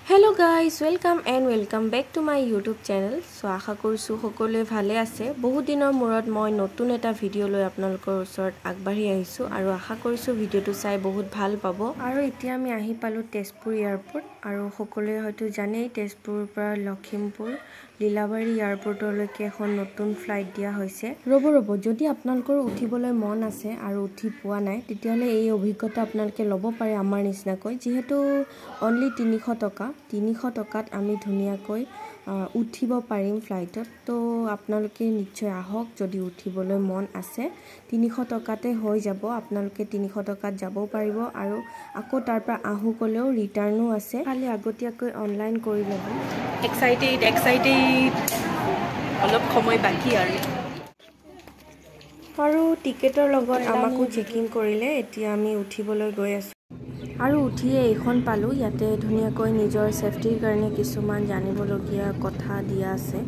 Hello guys, welcome back to my YouTube channel. So আশা কৰিছো সকলোৱে ভালে আছে। বহুত দিনৰ মূৰত মই নতুন এটা ভিডিও লৈ আপোনালোকৰ ওচৰত আগবাঢ়ি আহিছো আৰু আশা কৰিছো ভিডিওটো চাই বহুত ভাল পাব। আৰু এতিয়া আমি আহি পালো তেজপুৰ এয়াৰপোৰ্ট আৰু সকলোৱে হয়তো জানেই তেজপুৰৰ পৰা লখিমপুৰ লীলাবাৰী এয়াৰপোৰ্টলৈকে এখন নতুন ফ্লাইট দিয়া হৈছে। ৰব যদি আপোনালোকৰ উঠিবলৈ মন আছে আৰু উঠি পোৱা নাই তেতিয়ালে এই অভিজ্ঞতা আপোনালোকে ল'ব পাৰে আমাৰ নিচিনাকৈ যেহেতু অনলি 300 টকাত আমি ধুনীয়াকৈ উঠিব পাৰিম ফ্লাইটত। তো আপোনালোকে নিশ্চয় আহক যদি উঠিবলৈ মন আছে 300 টকাতে হৈ যাব। আপোনালোকে 300 টকাত যাব পাৰিব আৰু আকৌ তাৰ পৰা আহু কলেও ৰিটাৰ্ণো আছে। খালি আগতীয়াকৈ অনলাইন কৰি ল'ব। এক্সাইটেড অলপ সময় বাকি আৰু টিকেটৰ লগত আমাকো চেকিং কৰিলে। এতিয়া আমি উঠিবলৈ গৈ আছো আৰু উঠিয়ে এইখন পালো। ইয়াতে ধুনীয়াকৈ নিজৰ সেফটিৰ কাৰণে কিছুমান জানিবলগীয়া কথা দিয়া আছে।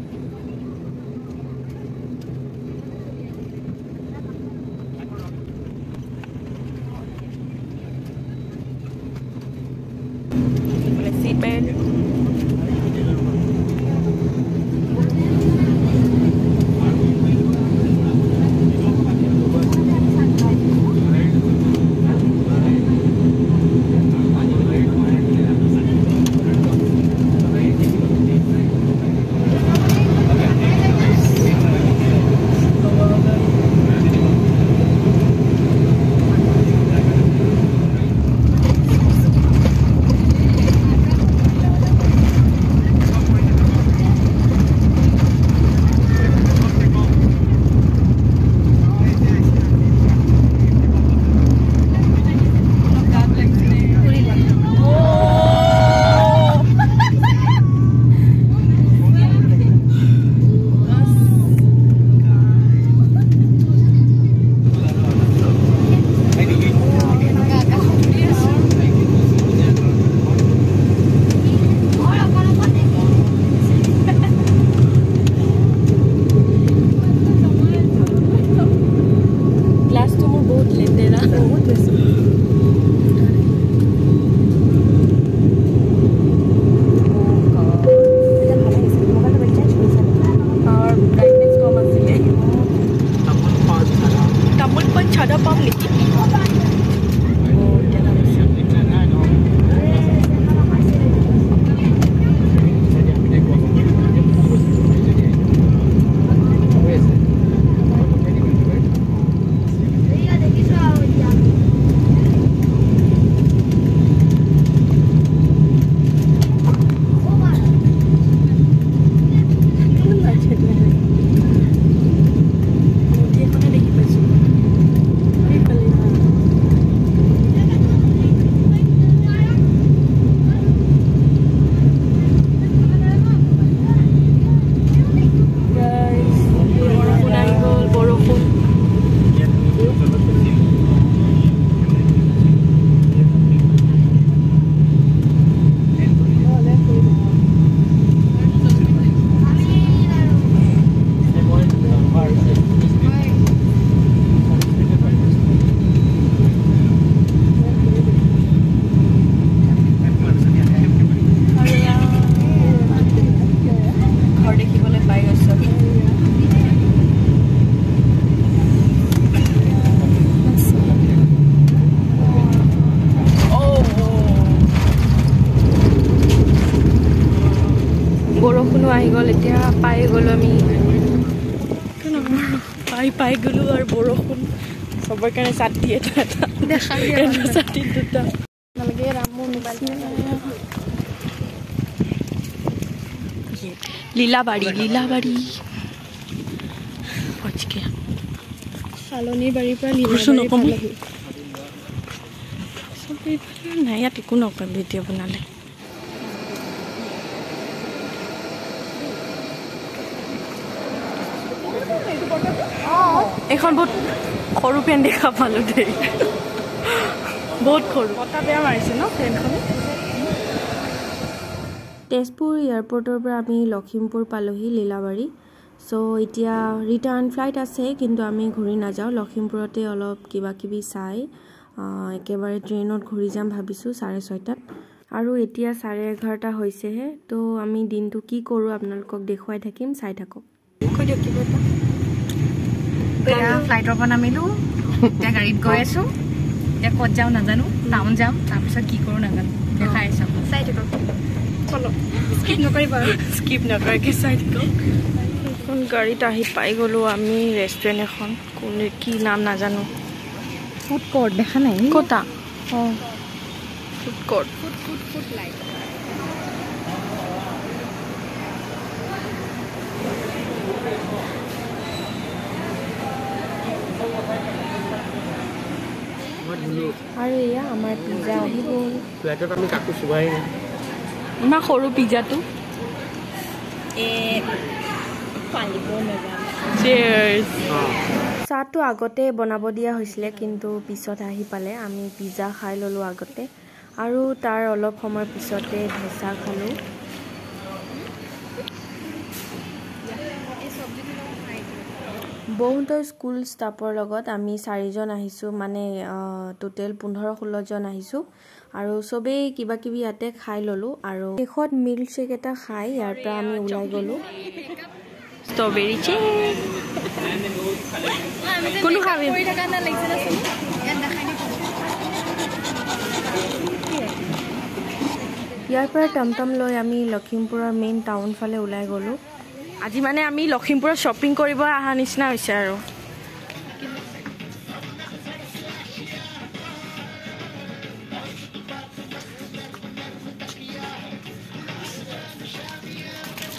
বৰষুণো আহি গ'ল। এতিয়া পাই গ'লো আমি পাই গ'লো আৰু বৰষুণ সবৰ কাৰণে ছাতি এটা ছাতি দুটা নালাগে। লীলাবাৰী চালনীৰ বাৰীৰ পৰা নাই ইয়াত একো নকয় ভিডিঅ' বনালে। এখন বহুত সৰু ফেন দেখা পালো দেই, বহুত সৰু। বতাহ বেয়া মাৰিছে ন ফেনখনে। তেজপুৰ এয়াৰপোৰ্টৰ পৰা আমি লখিমপুৰ পালোহি লীলাবাৰী। সো এতিয়া ৰিটাৰ্ণ ফ্লাইট আছে কিন্তু আমি ঘূৰি নাযাওঁ। লখিমপুৰতে অলপ কিবা কিবি চাই একেবাৰে ট্ৰেইনত ঘূৰি যাম ভাবিছোঁ 6:30টাত। আৰু এতিয়া 11:30 হৈছেহে তো আমি দিনটো কি কৰো আপোনালোকক দেখুৱাই থাকিম চাই থাকক কৈ দিয়ক কি কথা এতিয়া ফ্লাইটৰ পৰা নামিলো এতিয়া গাড়ীত গৈ আছো এতিয়া ক'ত যাওঁ নাজানো টাউন যাম তাৰপিছত কি কৰোঁ নাজানো দেখাই আছো চাই থাকক ফলো স্কিপ নকৰিব স্কিপ নকৰাকে চাই থাকক এখন গাড়ীত আহি পাই গলো আমি ৰেষ্টুৰেণ্ট এখন কোনে কি নাম নাজানো ফুড কোৰ্ট দেখা নাই কোটা ফুড কোৰ্ট ফুড লাইট আৰু এয়া আমাৰ পিজ্জা আহি গ'ল ফ্লাইটত আমি কাকো চুবাই ইমান সৰু পিজ্জাটো চাহটো আগতে বনাব দিয়া হৈছিলে কিন্তু পিছত আহি পালে আমি পিজ্জা খাই ল'লোঁ আগতে আৰু তাৰ অলপ সময় পিছতে ধোচা খালোঁ বহুতৰ স্কুল ষ্টাফৰ লগত আমি 4জন আহিছোঁ মানে টোটেল 15-16 জন আহিছোঁ আৰু সবেই কিবা কিবি ইয়াতে খাই ল'লোঁ আৰু শেষত মিল্ক শ্বেক এটা খাই ইয়াৰ পৰা আমি ওলাই গ'লোঁ ষ্ট্ৰবেৰী চেক কোনো খাবি ইয়াৰ পৰা টমটম লৈ আমি লখিমপুৰৰ মেইন টাউন ফালে ওলাই গ'লোঁ আজি মানে আমি লখিমপুৰত শ্বপিং কৰিব অহা নিচিনা হৈছে আৰু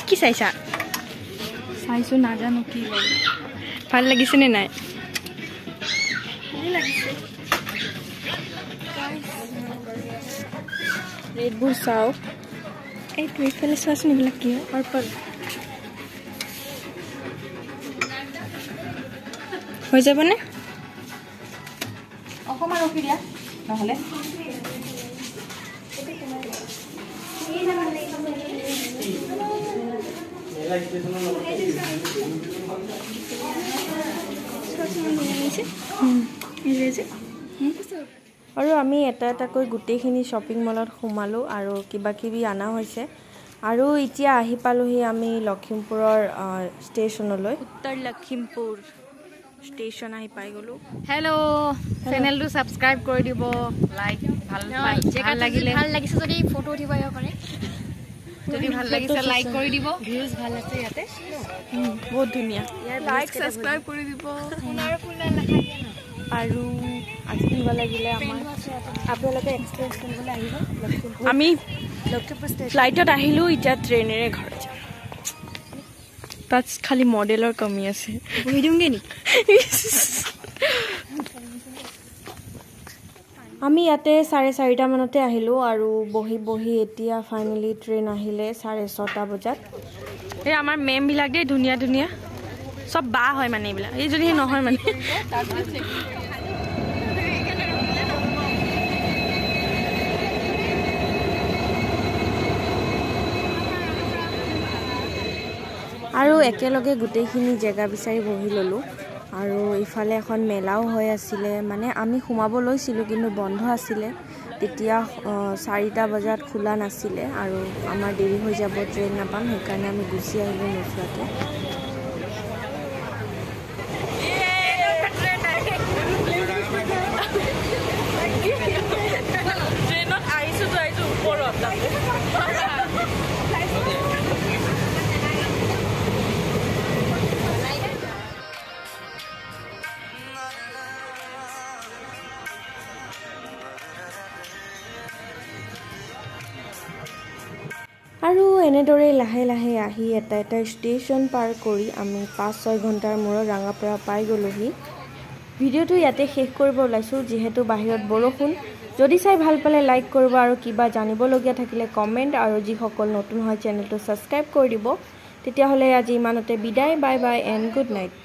কি চাইছা চাইছো নাজানো কি ভাল লাগিছে নে নাই ৰেডবোৰ চাও এইটো এইফালে চোৱাচোন এইবিলাক কি হয় পাৰ্পল হৈ যাবনে অকণমান ৰখি দিয়া নহ'লে আৰু আমি এটা এটাকৈ গোটেইখিনি শ্বপিং মলত সোমালোঁ আৰু কিবা কিবি অনা হৈছে আৰু এতিয়া আহি পালোহি আমি লখিমপুৰৰ ষ্টেচনলৈ উত্তৰ লখিমপুৰ ষ্টেচন আহি পাই গ'লোঁ হেল্ল' চেনেলটো ছাবস্ক্ৰাইব কৰি দিব লাইক ভাল লাগিছে যদি ফটো উঠিব আহিব পাৰে যদি ভাল লাগিছে লাইক কৰি দিব ভিউজ ভাল আছে ইয়াতে বহুত ধুনীয়া লাইক সাবস্ক্ৰাইব কৰি দিব আৰু আজি দিব লাগিলে আমাৰ আপোনালোকে এক্সপিৰিয়েঞ্চ কৰিবলৈ আহিব আমি লখিমপুৰ ষ্টেচন ফ্লাইটত আহিলোঁ এতিয়া ট্ৰেইনেৰে ঘৰত যাম তাত খালি মডেলৰ কমি আছে বহি দিওঁগৈ নেকি আমি ইয়াতে 4:30 মানতে আহিলোঁ আৰু বহি এতিয়া ফাইনেলি ট্ৰেইন আহিলে 6:30 বজাত এই আমাৰ মেমবিলাক দেই ধুনীয়া ধুনীয়া সব বা হয় মানে এইবিলাক এইজনী নহয় মানে আৰু একেলগে গোটেইখিনি জেগা বিচাৰি বহি ল'লোঁ আৰু ইফালে এখন মেলাও হৈ আছিলে মানে আমি সোমাব লৈছিলোঁ কিন্তু বন্ধ আছিলে তেতিয়া 4টা বজাত খোলা নাছিলে আৰু আমাৰ দেৰি হৈ যাব ট্ৰেইন নাপাম সেইকাৰণে আমি গুচি আহিলোঁ নোচোৱাকৈ ট্ৰেইনত আহিছোঁ ওপৰত আৰু এনেদৰে লাহে লাহে আহি এটা এটা ষ্টেচন পাৰ কৰি আমি 5-6 ঘণ্টাৰ মূৰত ৰাঙাপাৰা পাই গ'লোহি ভিডিঅ'টো ইয়াতে শেষ কৰিব ওলাইছোঁ যিহেতু বাহিৰত বৰষুণ যদি চাই ভাল পালে লাইক কৰিব আৰু কিবা জানিবলগীয়া থাকিলে কমেণ্ট আৰু যিসকল নতুন হয় চেনেলটো ছাবস্ক্ৰাইব কৰি দিব তেতিয়াহ'লে আজি ইমানতে বিদায় bye bye and good night